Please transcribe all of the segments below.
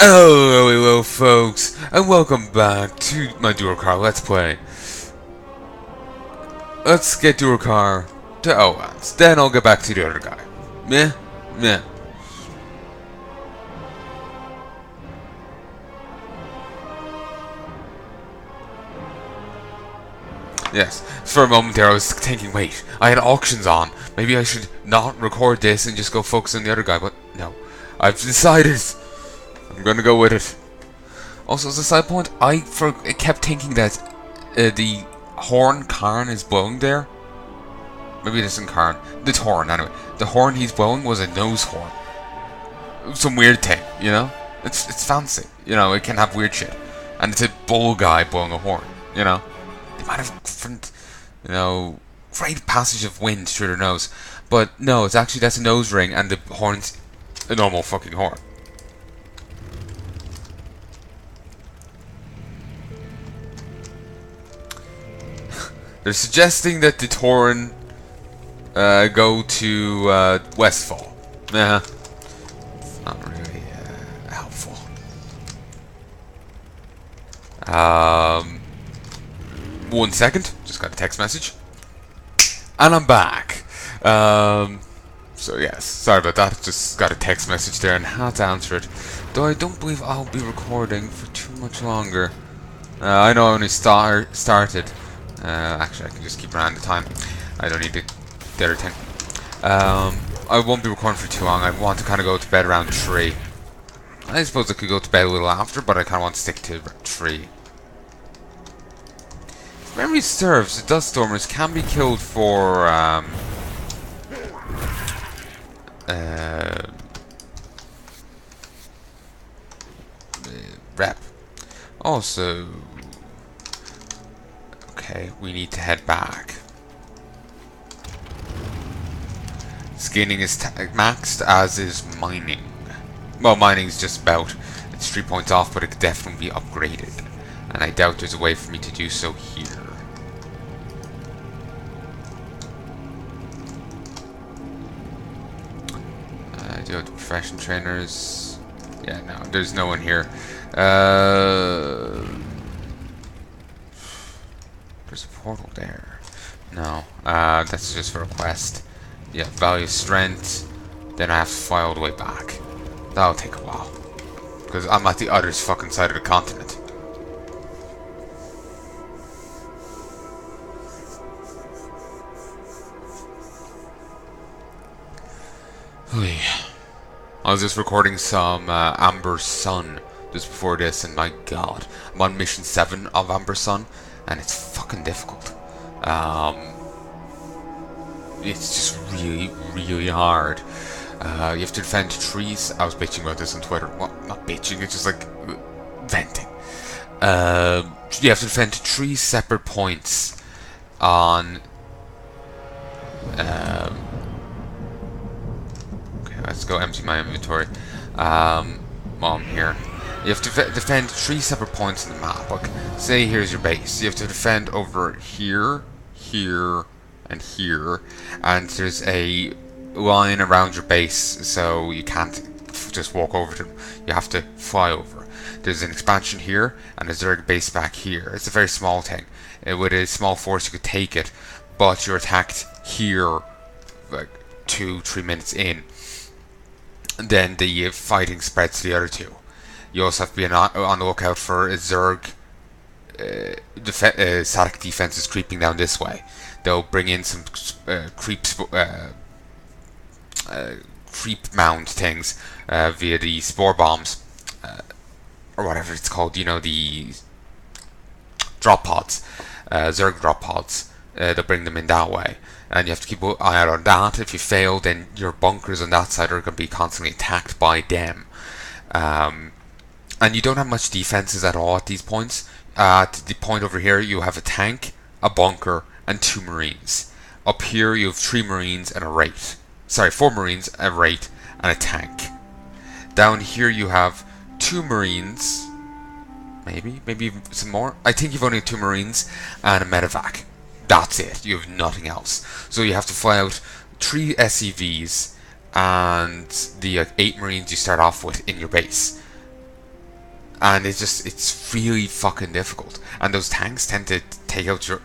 Hello folks, and welcome back to my Durcar Let's Play. Let's get Durcar to Owens, then I'll get back to the other guy. Meh? Meh. Yes, for a moment there I was thinking, wait, I had auctions on. Maybe I should not record this and just go focus on the other guy, but no. I've decided. I'm gonna go with it. Also, as a side point, I kept thinking that the horn Karn is blowing there. Maybe it isn't Karn. The horn, anyway. The horn he's blowing was a nose horn. Some weird thing, you know? It's fancy. You know, it can have weird shit. And it's a bull guy blowing a horn, you know? They might have different, you know, great passage of wind through their nose. But no, it's actually, that's a nose ring and the horn's a normal fucking horn. They're suggesting that the Tauren go to Westfall. Nah, it's not really helpful. 1 second, just got a text message, and I'm back. So yes, sorry about that. Just got a text message there and had to answer it. Though I don't believe I'll be recording for too much longer. I know I only started. Actually, I can just keep around the time. I don't need the other thing. I won't be recording for too long. I want to kind of go to bed around 3. I suppose I could go to bed a little after, but I kind of want to stick to 3. If memory serves, the Duststormers can be killed for rep. Also, okay, we need to head back. Skinning is maxed, as is mining. Well, mining is just about, it's 3 points off, but it could definitely be upgraded. And I doubt there's a way for me to do so here. I do have the profession trainers. Yeah, no, there's no one here. There's a portal there. No, that's just for a quest. Yeah, value strength. Then I have to fly all the way back. That'll take a while. Because I'm at the other fucking side of the continent. I was just recording some Amber Sun just before this, and my god, I'm on mission 7 of Amber Sun, and it's fucking difficult. It's just really, really hard. You have to defend trees. I was bitching about this on Twitter. Well, not bitching, it's just like venting. You have to defend 3 separate points on. Okay, let's go empty my inventory. While I'm here, you have to defend 3 separate points on the map. Like, say here's your base. You have to defend over here, here, and here, and there's a line around your base, so you can't just walk over them. You have to fly over. There's an expansion here, and there's a base back here. It's a very small thing. With a small force, you could take it, but you're attacked here, like 2-3 minutes in. And then the fighting spreads to the other 2. You also have to be on the lookout for a Zerg static defenses creeping down this way. They'll bring in some creep mound things via the spore bombs, or whatever it's called. You know, the drop pods, Zerg drop pods. They'll bring them in that way, and you have to keep an eye out on that. If you fail, then your bunkers on that side are going to be constantly attacked by them. And you don't have much defenses at all at these points. At the point over here, you have a tank, a bunker, and 2 marines. Up here, you have 3 marines and a wraith. Sorry, 4 marines, a wraith, and a tank. Down here, you have 2 marines, maybe some more. I think you've only 2 marines and a medevac. That's it. You have nothing else. So you have to fly out 3 SCVs and the 8 marines you start off with in your base. and it's really fucking difficult. And those tanks tend to take out your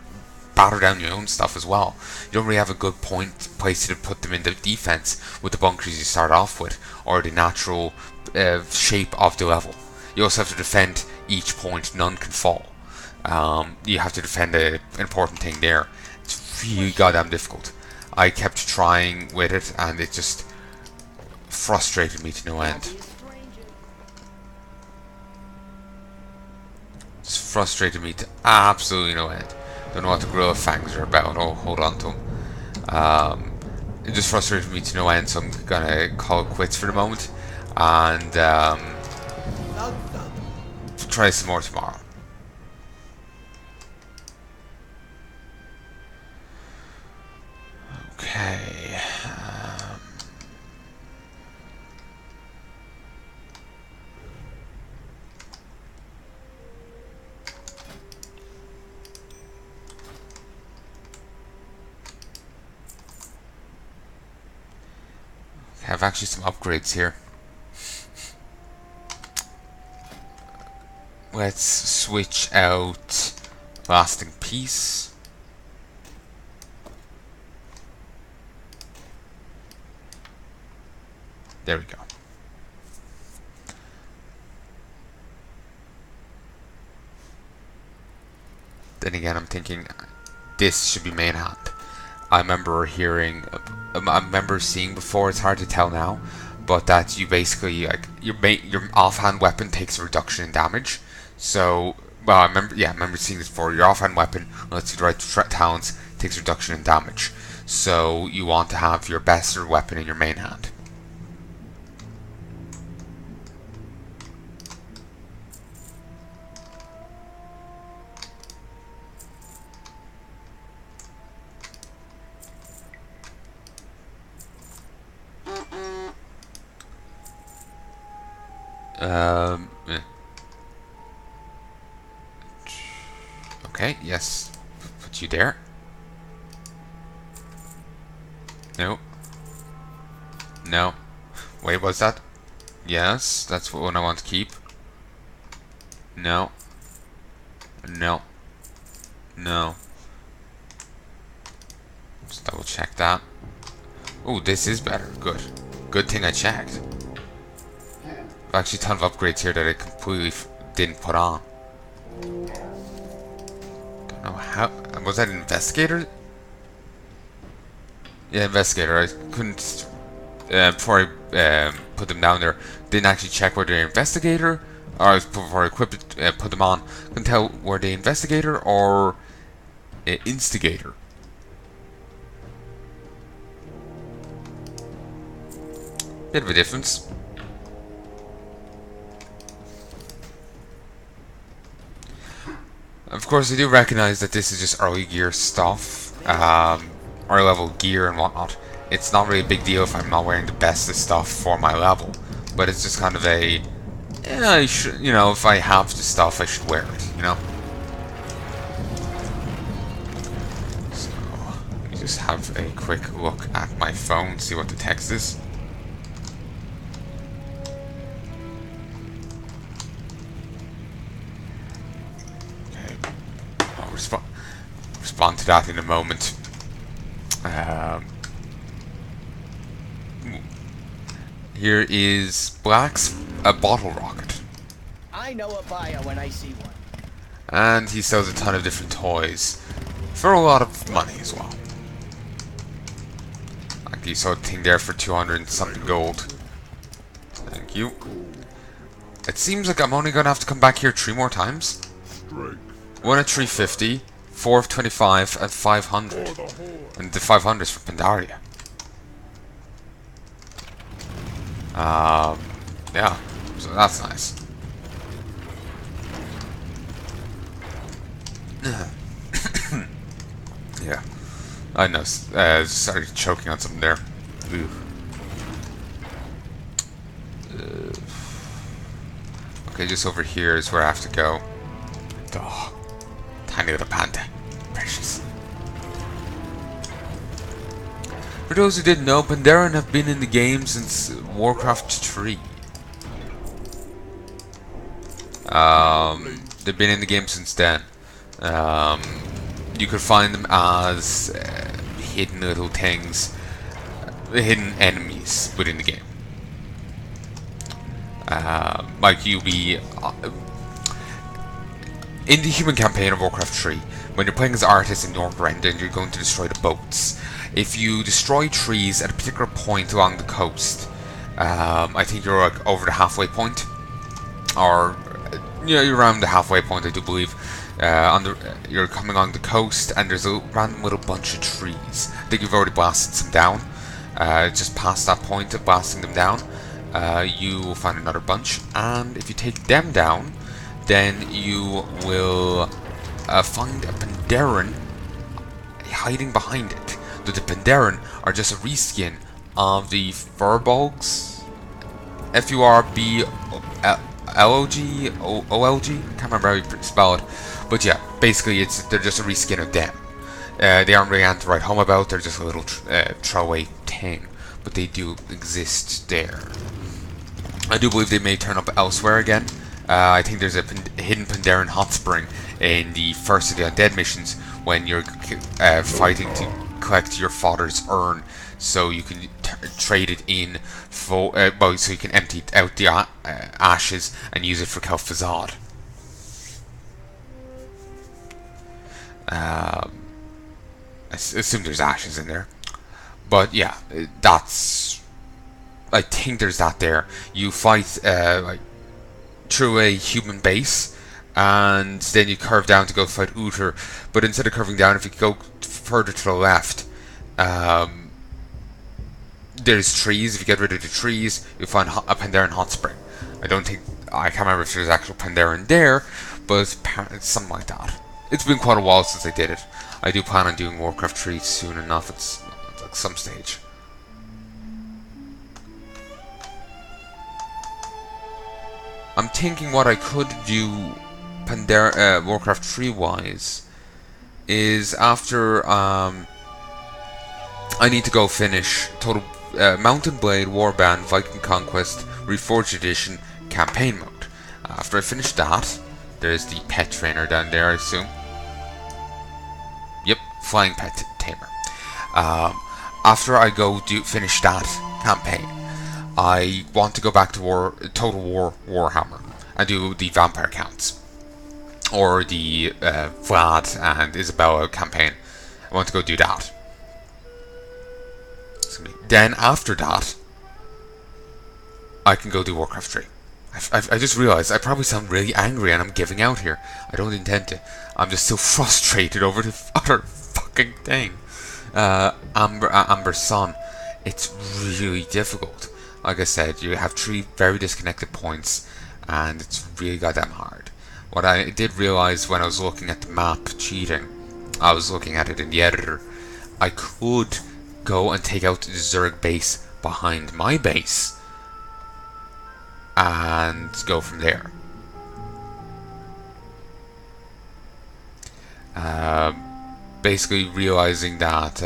batter down your own stuff as well. You don't really have a good place to put them in the defense with the bunkers you start off with, or the natural shape of the level. You also have to defend each point; none can fall. You have to defend an important thing there. It's really goddamn difficult. I kept trying with it, and it just frustrated me to no end. It's frustrated me to absolutely no end. Don't know what the gorilla fangs are about. Oh, hold on to them. It just frustrated me to no end, so I'm gonna call it quits for the moment, and try some more tomorrow. Okay. I have actually some upgrades here. Let's switch out Lasting Peace. There we go. Then again, I'm thinking this should be main hand. I remember seeing before, it's hard to tell now, but that you basically, like, your offhand weapon takes a reduction in damage. So, well, I remember seeing this before. Your offhand weapon, unless you the right talents, takes a reduction in damage. So you want to have your best weapon in your main hand. Eh. Okay, yes. Put you there. No. No. Wait, what's that? Yes, that's what one I want to keep. No. No. No. Just double check that. Oh, this is better. Good. Good thing I checked. Actually, a ton of upgrades here that I completely didn't put on. Don't know how. Was that investigator? Yeah, investigator. I couldn't before I put them down there. Didn't actually check whether they're investigator, or before I put them on. Couldn't tell were they investigator or instigator. Bit of a difference. Of course, I do recognize that this is just early gear stuff, early level gear and whatnot. It's not really a big deal if I'm not wearing the best of stuff for my level, but it's just kind of a, I should, if I have the stuff, I should wear it, So, let me just have a quick look at my phone, see what the text is. Respond to that in a moment. Here is Black's bottle rocket. I know a buyer when I see one. And he sells a ton of different toys for a lot of money as well. Like you saw a thing there for 200 and something gold. Thank you. It seems like I'm only gonna have to come back here 3 more times. One at 350, 4 of 25, and 500. And the 500 is for Pandaria. Yeah, so that's nice. Yeah, I know. Started choking on something there. Okay, just over here is where I have to go. Oh, tiny little panda. Precious. For those who didn't know, Pandaren have been in the game since Warcraft 3. They've been in the game since then. You could find them as hidden little things, hidden enemies within the game. Like you'll be in the human campaign of Warcraft 3, when you're playing as artists in Northrend and you're going to destroy the boats. If you destroy trees at a particular point along the coast, I think you're like over the halfway point, or you're around the halfway point, I do believe. You're coming along the coast, and there's a random little bunch of trees. I think you've already blasted some down. Just past that point of blasting them down, you will find another bunch, and if you take them down, then you will find a Pandaren hiding behind it. The Pandaren are just a reskin of the Furbolgs. F-U-R-B-L-O-G, O-L-G? Can't remember how you spell it. But yeah, basically they're just a reskin of them. They aren't really anything to write home about, they're just a little throwaway thing. But they do exist there. I do believe they may turn up elsewhere again. I think there's a hidden Pandaren hot spring in the first of the Undead missions when you're fighting to collect your father's urn, so you can trade it in for so you can empty out the ashes and use it for Kel'Thuzad. I assume there's ashes in there, but yeah, I think there's that there. You fight like through a human base, and then you curve down to go fight Uther. But instead of curving down, if you go further to the left, there's trees. If you get rid of the trees, you'll find a Pandaren hot spring. I can't remember if there's actual Pandaren there, but it's something like that. It's been quite a while since I did it. I do plan on doing Warcraft 3 soon enough at some stage. I'm thinking what I could do Warcraft 3 wise is after I need to go finish Total Mountain Blade Warband Viking Conquest Reforged Edition campaign mode. After I finish that, there's the pet trainer down there, I assume. Yep, flying pet tamer. After I go finish that campaign, I want to go back to Total War Warhammer and do the vampire counts, or the Vlad and Isabella campaign. I want to go do that. Then after that, I can go do Warcraft 3. I just realized I probably sound really angry and I'm giving out here. I don't intend to. I'm just so frustrated over the other fucking thing. Amber's son. It's really difficult. Like I said, you have 3 very disconnected points, and it's really goddamn hard. What I did realize when I was looking at the map cheating, I was looking at it in the editor, I could go and take out the Zerg base behind my base and go from there. Basically realizing that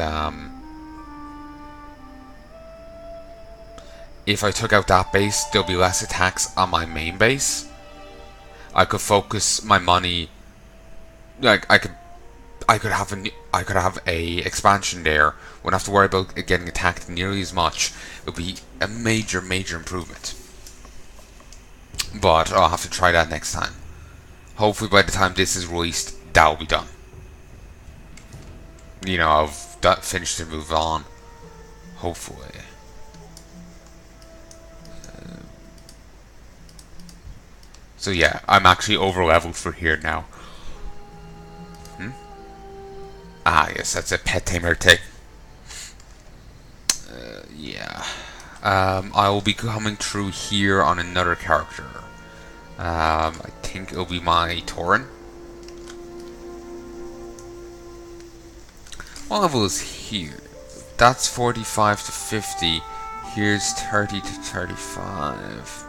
if I took out that base, there'll be less attacks on my main base. I could focus my money, like I could have a expansion there. Wouldn't have to worry about it getting attacked nearly as much. It would be a major improvement. But I'll have to try that next time. Hopefully by the time this is released, that'll be done. You know, I've finished and moved on. Hopefully. So yeah, I'm actually over leveled for here now. Ah yes, that's a pet tamer thing. Yeah. I will be coming through here on another character. I think it'll be my Tauren. What level is here? That's 45 to 50. Here's 30 to 35.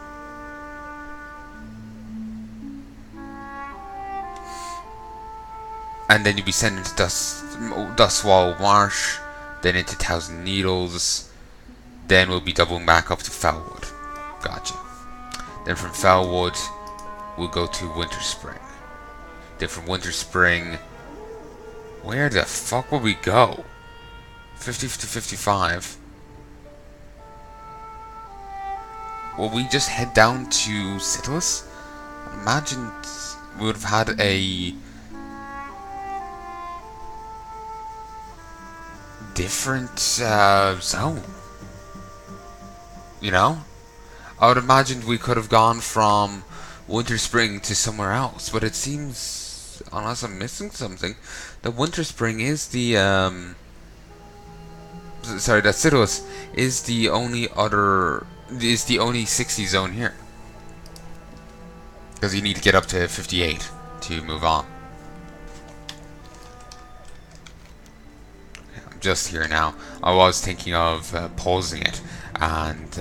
And then you'll be sent into Dustwall Marsh, then into Thousand Needles, then we'll be doubling back up to Fellwood. Gotcha. Then from Fellwood, we'll go to Winter Spring. Then from Winter Spring, where the fuck will we go? 50 to 55. Will we just head down to Sitalus? Imagine we would have had a different zone. You know? I would imagine we could have gone from Winter Spring to somewhere else, but it seems, unless I'm missing something, that Winter Spring is the sorry, that Sitalus is the only 60 zone here. Because you need to get up to 58 to move on. I'm just here now. I was thinking of pausing it and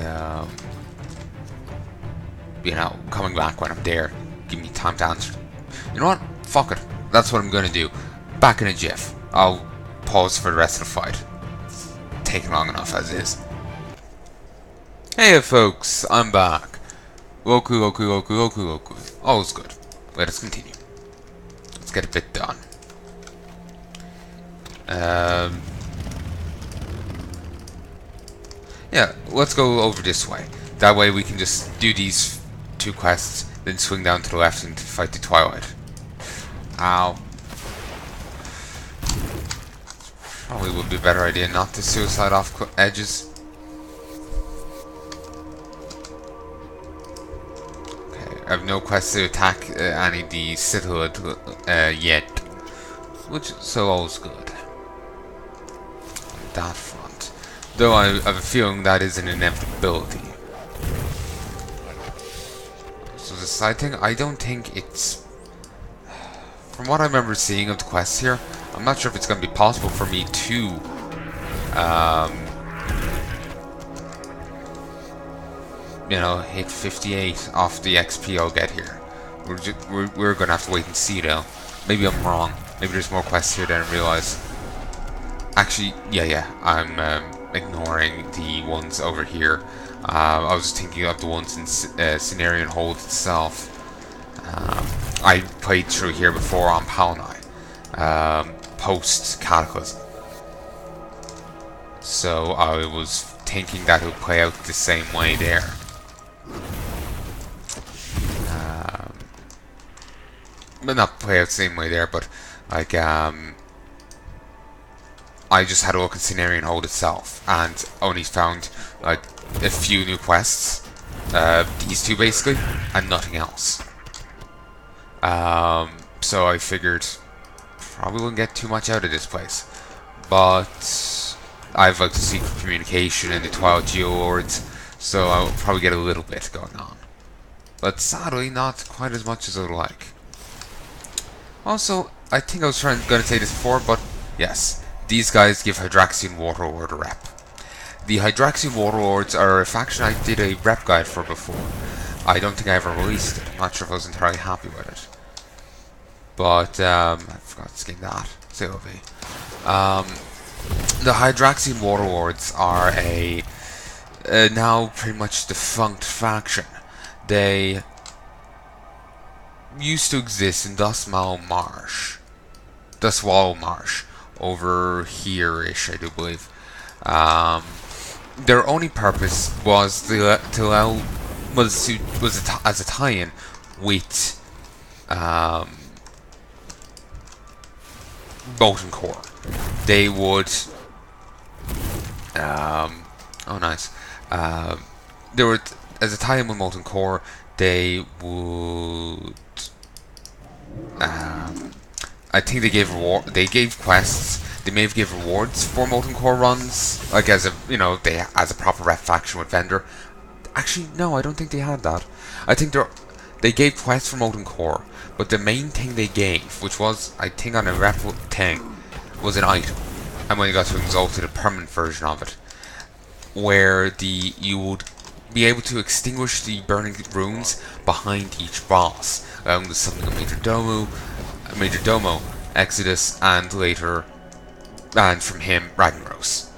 you know, coming back when I'm there, give me time to answer. You know what? Fuck it. That's what I'm gonna do. Back in a jiff. I'll pause for the rest of the fight. It's taking long enough as is. Hey folks, I'm back. Woku. All's good. Let us continue. Let's get a bit done. Yeah, let's go over this way. That way we can just do these 2 quests, then swing down to the left and fight the Twilight. Ow. Probably would be a better idea not to suicide off edges. Okay, I have no quest to attack any of the Citadel yet, which is so all's good. On that front. Though I have a feeling that is an inevitability. So the side thing, I don't think it's... From what I remember seeing of the quests here, I'm not sure if it's going to be possible for me to you know, hit 58 off the XP I'll get here. We're going to have to wait and see though. Maybe I'm wrong. Maybe there's more quests here than I realize. Actually, yeah, I'm ignoring the ones over here. I was thinking of the ones in Cenarian Hold itself. I played through here before on Palnai, post Cataclysm. So I was thinking that it would play out the same way there. But not play out the same way there, but like I just had a look at Cenarian Hold itself and only found like a few new quests, these 2 basically, and nothing else. So I figured probably wouldn't get too much out of this place, but I've like the secret communication and the 12 Geolords, so I'll probably get a little bit going on, but sadly not quite as much as I would like. Also, I think I was going to say this before, but yes, these guys give Hydraxian Warlord a rep. The Hydraxian Warlords are a faction I did a rep guide for before. I don't think I ever released it. I'm not sure if I was entirely happy with it. But, I forgot to skin that. COV. The Hydraxian Warlords are a now pretty much defunct faction. They used to exist in Dustwall Marsh, over here-ish, I do believe. Their only purpose was to allow was as a tie-in with Molten Core. They would oh nice. They were as a tie-in with Molten Core. They would I think they gave quests. They may have given rewards for Molten Core runs, like as a as a proper rep faction with vendor. Actually, no, I don't think they had that. I think they gave quests for Molten Core, but the main thing they gave, which was I think on a rep thing, was an item. And when you got to Exalted, a permanent version of it, where you would be able to extinguish the burning runes behind each boss, allowing the summoning of Major Domo, Exodus, and later, and from him, Ragnaros.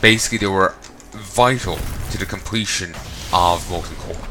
Basically, they were vital to the completion of Molten Core.